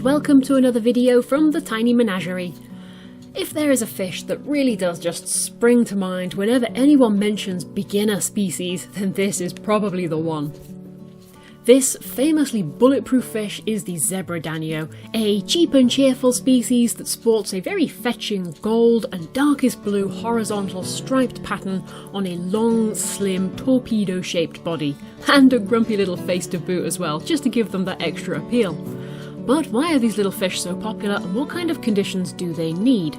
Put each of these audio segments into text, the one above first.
welcome to another video from the Tiny Menagerie. If there is a fish that really does just spring to mind whenever anyone mentions beginner species, then this is probably the one. This famously bulletproof fish is the Zebra Danio, a cheap and cheerful species that sports a very fetching gold and darkest blue horizontal striped pattern on a long, slim, torpedo-shaped body, and a grumpy little face to boot as well, just to give them that extra appeal. But why are these little fish so popular, and what kind of conditions do they need?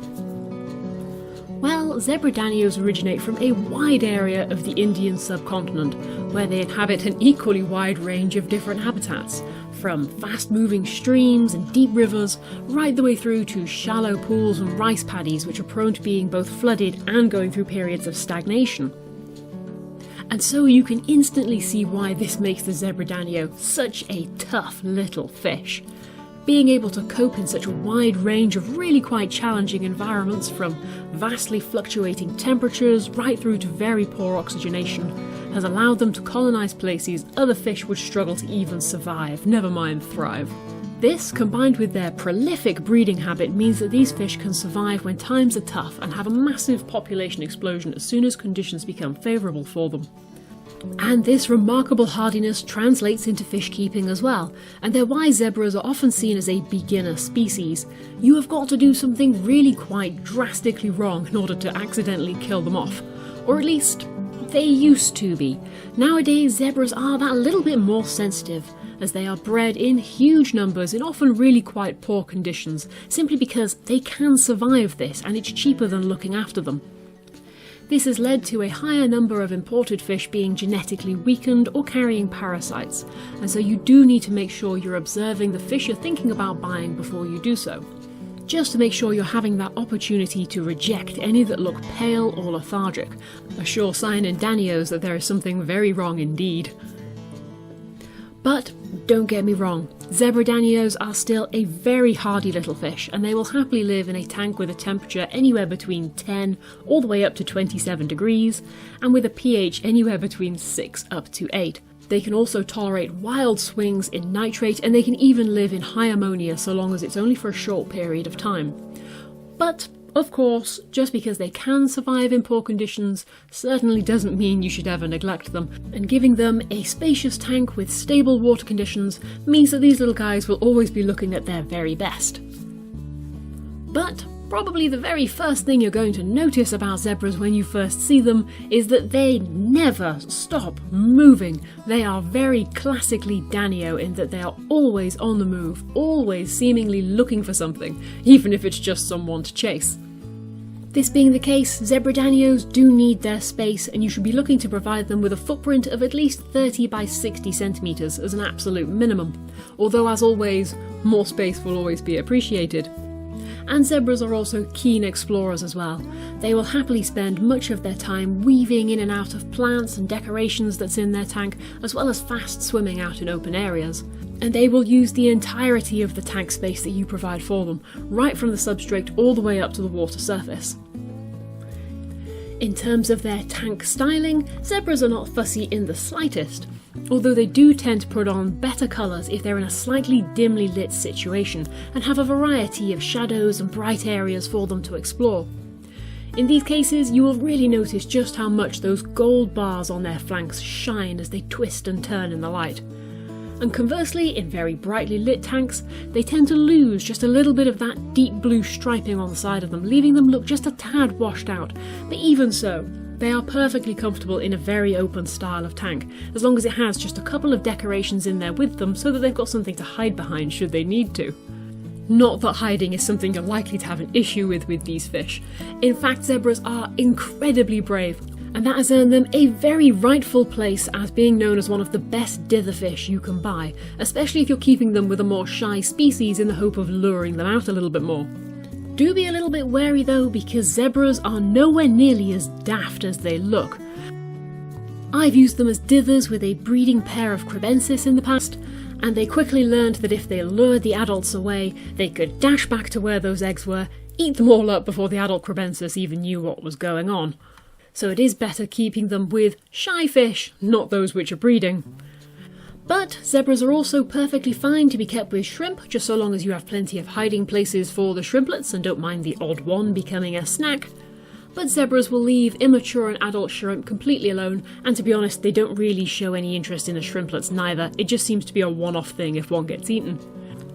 Well, Zebra Danios originate from a wide area of the Indian subcontinent, where they inhabit an equally wide range of different habitats, from fast-moving streams and deep rivers, right the way through to shallow pools and rice paddies which are prone to being both flooded and going through periods of stagnation. And so you can instantly see why this makes the Zebra Danio such a tough little fish. Being able to cope in such a wide range of really quite challenging environments, from vastly fluctuating temperatures right through to very poor oxygenation, has allowed them to colonise places other fish would struggle to even survive, never mind thrive. This, combined with their prolific breeding habit, means that these fish can survive when times are tough and have a massive population explosion as soon as conditions become favourable for them. And this remarkable hardiness translates into fish keeping as well, and they're why zebras are often seen as a beginner species. You have got to do something really quite drastically wrong in order to accidentally kill them off. Or at least, they used to be. Nowadays, zebras are that little bit more sensitive, as they are bred in huge numbers in often really quite poor conditions, simply because they can survive this and it's cheaper than looking after them. This has led to a higher number of imported fish being genetically weakened or carrying parasites, and so you do need to make sure you're observing the fish you're thinking about buying before you do so, just to make sure you're having that opportunity to reject any that look pale or lethargic, a sure sign in Danios that there is something very wrong indeed. But don't get me wrong, Zebra Danios are still a very hardy little fish, and they will happily live in a tank with a temperature anywhere between 10 all the way up to 27 degrees, and with a pH anywhere between 6 up to 8. They can also tolerate wild swings in nitrate, and they can even live in high ammonia so long as it's only for a short period of time. But of course, just because they can survive in poor conditions certainly doesn't mean you should ever neglect them, and giving them a spacious tank with stable water conditions means that these little guys will always be looking at their very best. But probably the very first thing you're going to notice about zebras when you first see them is that they never stop moving. They are very classically Danio in that they are always on the move, always seemingly looking for something, even if it's just someone to chase. This being the case, Zebra Danios do need their space, and you should be looking to provide them with a footprint of at least 30 by 60 centimetres as an absolute minimum, although as always, more space will always be appreciated. And zebras are also keen explorers as well. They will happily spend much of their time weaving in and out of plants and decorations that's in their tank, as well as fast swimming out in open areas. And they will use the entirety of the tank space that you provide for them, right from the substrate all the way up to the water surface. In terms of their tank styling, zebras are not fussy in the slightest, although they do tend to put on better colours if they're in a slightly dimly lit situation and have a variety of shadows and bright areas for them to explore. In these cases, you will really notice just how much those gold bars on their flanks shine as they twist and turn in the light. And conversely, in very brightly lit tanks, they tend to lose just a little bit of that deep blue striping on the side of them, leaving them look just a tad washed out. But even so, they are perfectly comfortable in a very open style of tank, as long as it has just a couple of decorations in there with them so that they've got something to hide behind should they need to. Not that hiding is something you're likely to have an issue with these fish. In fact, zebras are incredibly brave, and that has earned them a very rightful place as being known as one of the best dither fish you can buy, especially if you're keeping them with a more shy species in the hope of luring them out a little bit more. Do be a little bit wary though, because zebras are nowhere nearly as daft as they look. I've used them as dithers with a breeding pair of crebensis in the past, and they quickly learned that if they lured the adults away, they could dash back to where those eggs were, eat them all up before the adult crebensis even knew what was going on. So it is better keeping them with shy fish, not those which are breeding. But zebras are also perfectly fine to be kept with shrimp, just so long as you have plenty of hiding places for the shrimplets and don't mind the odd one becoming a snack. But zebras will leave immature and adult shrimp completely alone, and to be honest, they don't really show any interest in the shrimplets neither. It just seems to be a one-off thing if one gets eaten.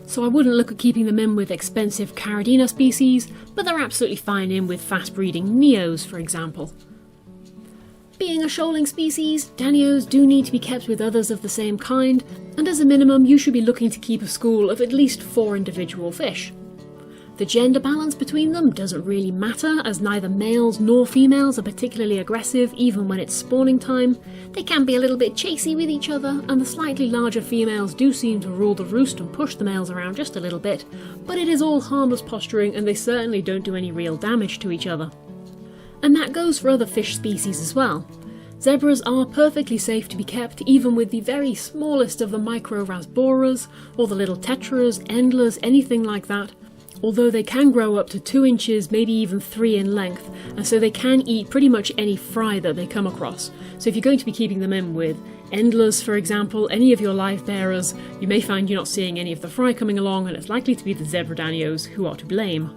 So I wouldn't look at keeping them in with expensive Caridina species, but they're absolutely fine in with fast-breeding neos, for example. Being a shoaling species, danios do need to be kept with others of the same kind, and as a minimum you should be looking to keep a school of at least 4 individual fish. The gender balance between them doesn't really matter, as neither males nor females are particularly aggressive even when it's spawning time. They can be a little bit chasey with each other, and the slightly larger females do seem to rule the roost and push the males around just a little bit, but it is all harmless posturing and they certainly don't do any real damage to each other. And that goes for other fish species as well. Zebras are perfectly safe to be kept even with the very smallest of the micro-rasboras, or the little tetras, endlers, anything like that. Although they can grow up to 2 inches, maybe even 3 in length, and so they can eat pretty much any fry that they come across. So if you're going to be keeping them in with endlers, for example, any of your live bearers, you may find you're not seeing any of the fry coming along, and it's likely to be the Zebra Danios who are to blame.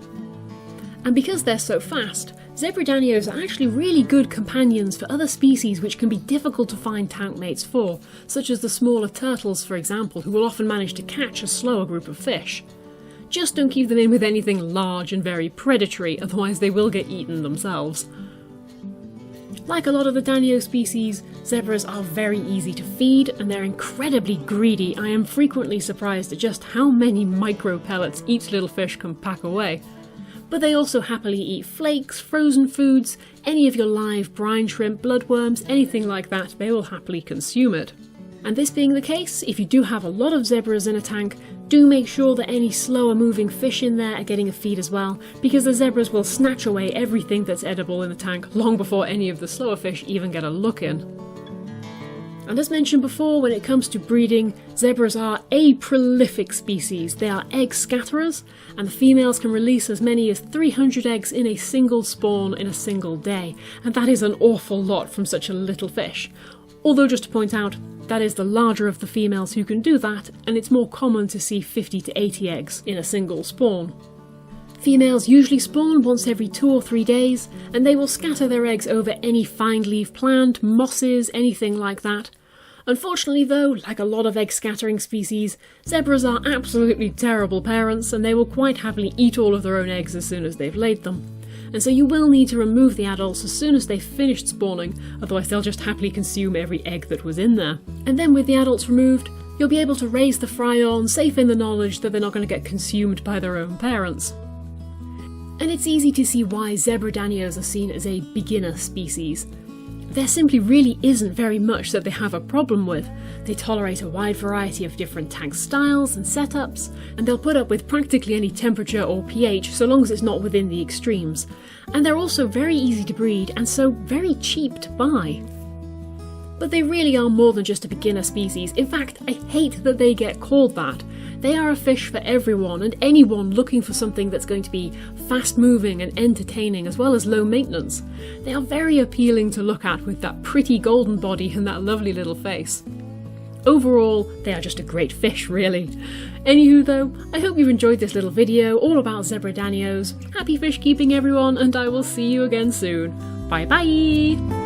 And because they're so fast, Zebra Danios are actually really good companions for other species which can be difficult to find tank mates for, such as the smaller turtles, for example, who will often manage to catch a slower group of fish. Just don't keep them in with anything large and very predatory, otherwise they will get eaten themselves. Like a lot of the danio species, zebras are very easy to feed and they're incredibly greedy. I am frequently surprised at just how many micro pellets each little fish can pack away. But they also happily eat flakes, frozen foods, any of your live brine shrimp, bloodworms, anything like that, they will happily consume it. And this being the case, if you do have a lot of zebras in a tank, do make sure that any slower moving fish in there are getting a feed as well, because the zebras will snatch away everything that's edible in the tank long before any of the slower fish even get a look in. And as mentioned before, when it comes to breeding, zebras are a prolific species. They are egg scatterers, and the females can release as many as 300 eggs in a single spawn in a single day, and that is an awful lot from such a little fish. Although, just to point out, that is the larger of the females who can do that, and it's more common to see 50 to 80 eggs in a single spawn. Females usually spawn once every 2 or 3 days, and they will scatter their eggs over any fine-leaf plant, mosses, anything like that. Unfortunately though, like a lot of egg-scattering species, zebras are absolutely terrible parents, and they will quite happily eat all of their own eggs as soon as they've laid them. And so you will need to remove the adults as soon as they've finished spawning, otherwise they'll just happily consume every egg that was in there. And then with the adults removed, you'll be able to raise the fry on, safe in the knowledge that they're not going to get consumed by their own parents. And it's easy to see why Zebra Danios are seen as a beginner species. There simply really isn't very much that they have a problem with. They tolerate a wide variety of different tank styles and setups, and they'll put up with practically any temperature or pH so long as it's not within the extremes. And they're also very easy to breed and so very cheap to buy. But they really are more than just a beginner species. In fact, I hate that they get called that. They are a fish for everyone and anyone looking for something that's going to be fast moving and entertaining as well as low maintenance. They are very appealing to look at with that pretty golden body and that lovely little face. Overall, they are just a great fish, really. Anywho though, I hope you've enjoyed this little video all about Zebra Danios. Happy fish keeping everyone, and I will see you again soon. Bye bye!